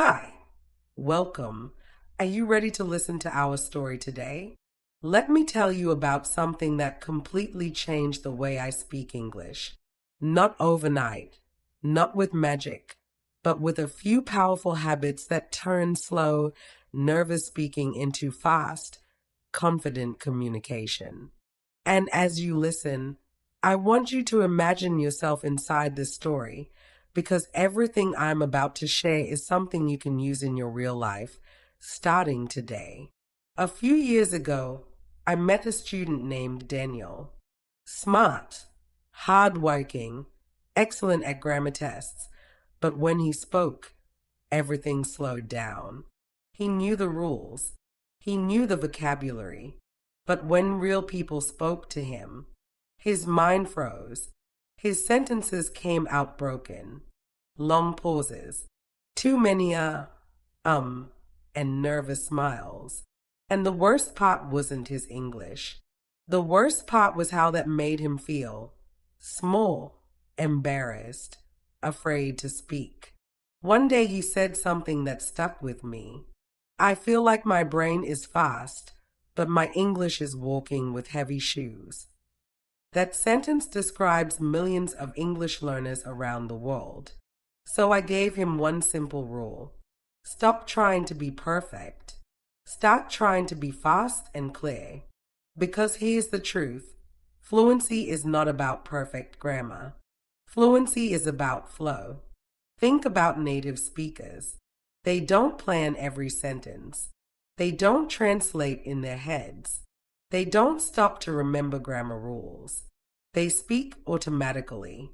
Hi, welcome. Are you ready to listen to our story today? Let me tell you about something that completely changed the way I speak English. Not overnight, not with magic, but with a few powerful habits that turn slow, nervous speaking into fast, confident communication. And as you listen, I want you to imagine yourself inside this story because everything I'm about to share is something you can use in your real life, starting today. A few years ago, I met a student named Daniel. Smart, hardworking, excellent at grammar tests, but when he spoke, everything slowed down. He knew the rules, he knew the vocabulary, but when real people spoke to him, his mind froze. His sentences came out broken. Long pauses. Too many um, and nervous smiles. And the worst part wasn't his English. The worst part was how that made him feel. Small, embarrassed, afraid to speak. One day he said something that stuck with me. I feel like my brain is fast, but my English is walking with heavy shoes. That sentence describes millions of English learners around the world. So I gave him one simple rule. Stop trying to be perfect. Start trying to be fast and clear. Because here's the truth. Fluency is not about perfect grammar. Fluency is about flow. Think about native speakers. They don't plan every sentence. They don't translate in their heads. They don't stop to remember grammar rules. They speak automatically.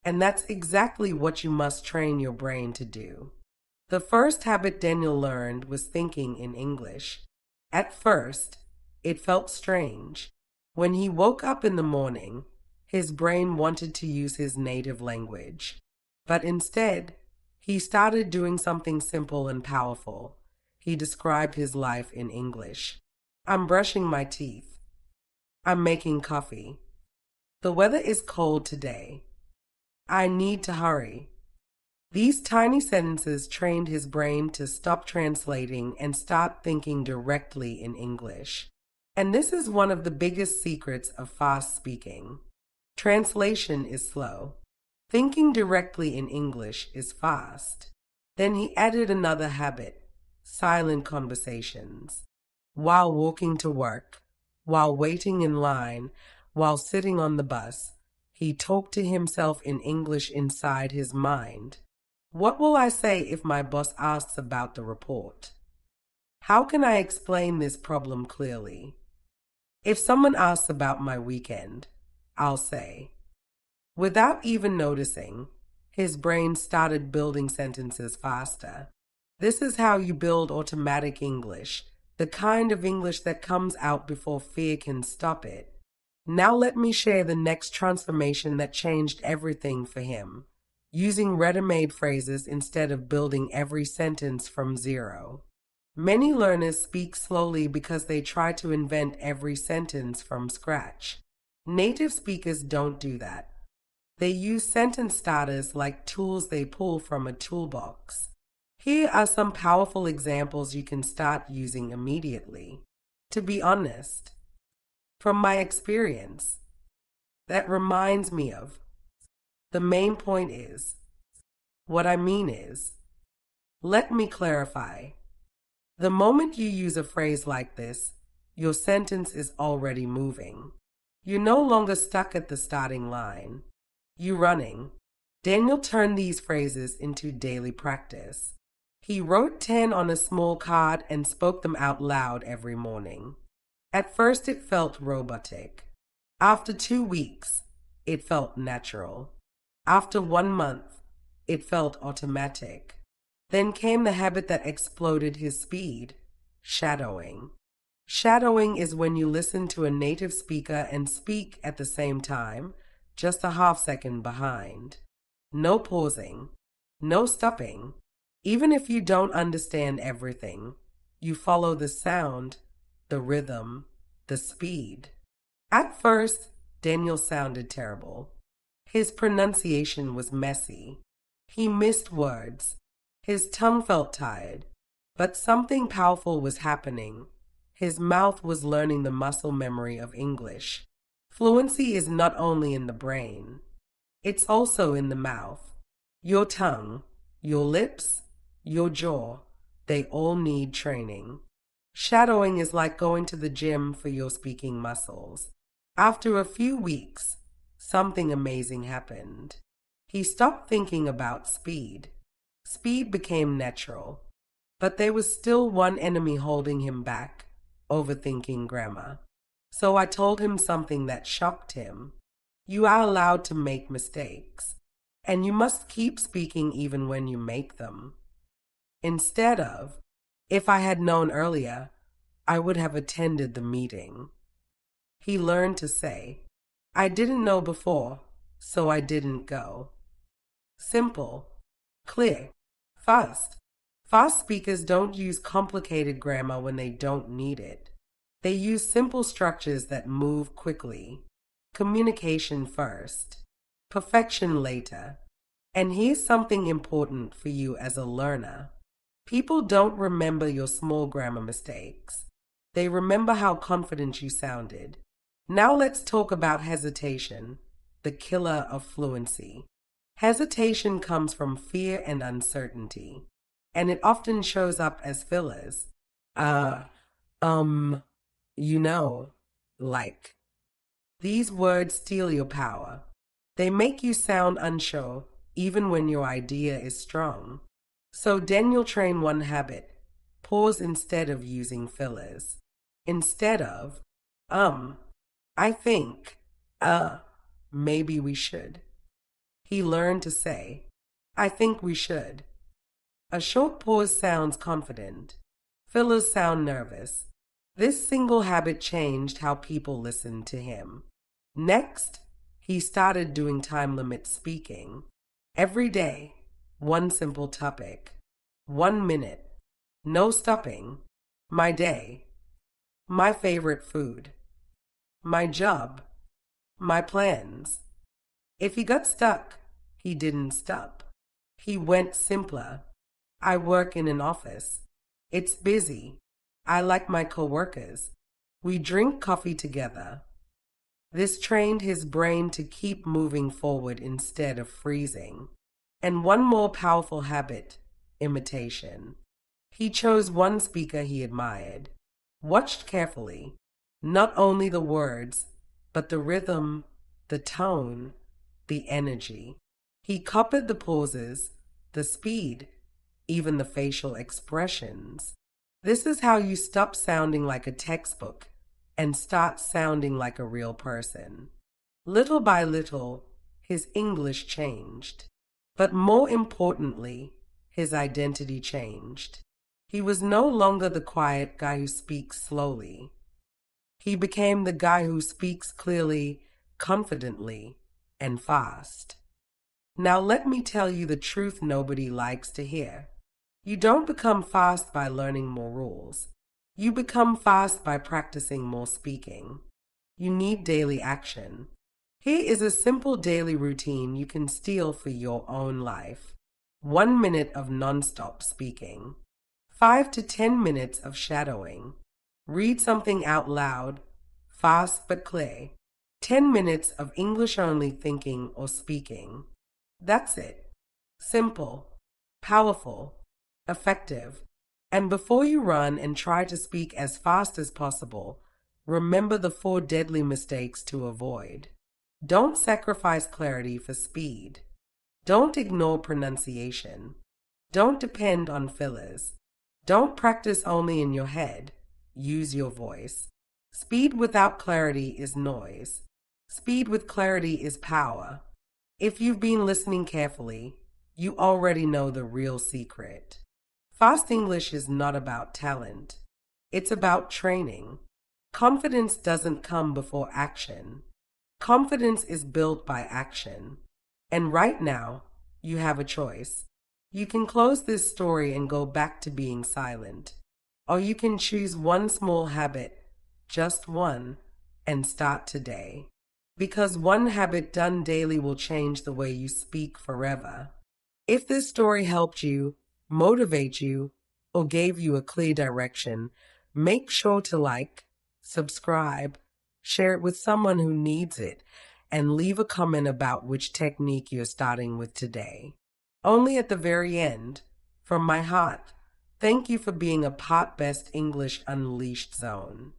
And that's exactly what you must train your brain to do. The first habit Daniel learned was thinking in English. At first, it felt strange. When he woke up in the morning, his brain wanted to use his native language. But instead, he started doing something simple and powerful. He described his life in English. I'm brushing my teeth. I'm making coffee. The weather is cold today. I need to hurry. These tiny sentences trained his brain to stop translating and start thinking directly in English. And this is one of the biggest secrets of fast speaking. Translation is slow. Thinking directly in English is fast. Then he added another habit, silent conversations. While walking to work, while waiting in line, while sitting on the bus, he talked to himself in English inside his mind. What will I say if my boss asks about the report? How can I explain this problem clearly? If someone asks about my weekend, I'll say. Without even noticing, his brain started building sentences faster. This is how you build automatic English, the kind of English that comes out before fear can stop it. Now let me share the next transformation that changed everything for him. Using ready-made phrases instead of building every sentence from zero. Many learners speak slowly because they try to invent every sentence from scratch. Native speakers don't do that. They use sentence starters like tools they pull from a toolbox. Here are some powerful examples you can start using immediately. To be honest, from my experience, that reminds me of. The main point is, what I mean is, let me clarify. The moment you use a phrase like this, your sentence is already moving. You're no longer stuck at the starting line. You're running. Daniel turned these phrases into daily practice. He wrote 10 on a small card and spoke them out loud every morning. At first it felt robotic. After 2 weeks, it felt natural. After 1 month, it felt automatic. Then came the habit that exploded his speed, shadowing. Shadowing is when you listen to a native speaker and speak at the same time, just a half second behind. No pausing, no stopping. Even if you don't understand everything, you follow the sound, the rhythm, the speed. At first, Daniel sounded terrible. His pronunciation was messy. He missed words. His tongue felt tired, but something powerful was happening. His mouth was learning the muscle memory of English. Fluency is not only in the brain, it's also in the mouth. Your tongue, your lips, your jaw, they all need training. Shadowing is like going to the gym for your speaking muscles. After a few weeks, something amazing happened. He stopped thinking about speed. Speed became natural. But there was still one enemy holding him back, overthinking grammar. So I told him something that shocked him. You are allowed to make mistakes, and you must keep speaking even when you make them. Instead of, if I had known earlier, I would have attended the meeting. He learned to say, I didn't know before, so I didn't go. Simple, clear, fast. Fast speakers don't use complicated grammar when they don't need it. They use simple structures that move quickly. Communication first, perfection later. And here's something important for you as a learner. People don't remember your small grammar mistakes. They remember how confident you sounded. Now let's talk about hesitation, the killer of fluency. Hesitation comes from fear and uncertainty, and it often shows up as fillers. You know, like. These words steal your power. They make you sound unsure, even when your idea is strong. So Daniel trained one habit. Pause instead of using fillers. Instead of, I think, maybe we should. He learned to say, I think we should. A short pause sounds confident. Fillers sound nervous. This single habit changed how people listened to him. Next, he started doing time limit speaking. Every day, one simple topic. 1 minute. No stopping. My day. My favorite food. My job. My plans. If he got stuck, he didn't stop. He went simpler. I work in an office. It's busy. I like my coworkers. We drink coffee together. This trained his brain to keep moving forward instead of freezing. And one more powerful habit, imitation. He chose one speaker he admired, watched carefully, not only the words, but the rhythm, the tone, the energy. He copied the pauses, the speed, even the facial expressions. This is how you stop sounding like a textbook and start sounding like a real person. Little by little, his English changed. But more importantly, his identity changed. He was no longer the quiet guy who speaks slowly. He became the guy who speaks clearly, confidently, and fast. Now let me tell you the truth nobody likes to hear. You don't become fast by learning more rules. You become fast by practicing more speaking. You need daily action. Here is a simple daily routine you can steal for your own life. 1 minute of nonstop speaking. 5 to 10 minutes of shadowing. Read something out loud, fast but clear. 10 minutes of English-only thinking or speaking. That's it. Simple, powerful, effective. And before you run and try to speak as fast as possible, remember the 4 deadly mistakes to avoid. Don't sacrifice clarity for speed. Don't ignore pronunciation. Don't depend on fillers. Don't practice only in your head. Use your voice. Speed without clarity is noise. Speed with clarity is power. If you've been listening carefully, you already know the real secret. Fast English is not about talent. It's about training. Confidence doesn't come before action. Confidence is built by action. And right now, you have a choice. You can close this story and go back to being silent. Or you can choose one small habit, just one, and start today. Because one habit done daily will change the way you speak forever. If this story helped you, motivate you, or gave you a clear direction, make sure to like, subscribe, share it with someone who needs it, and leave a comment about which technique you're starting with today. Only at the very end, from my heart, thank you for being a Pot Best English Unleashed zone.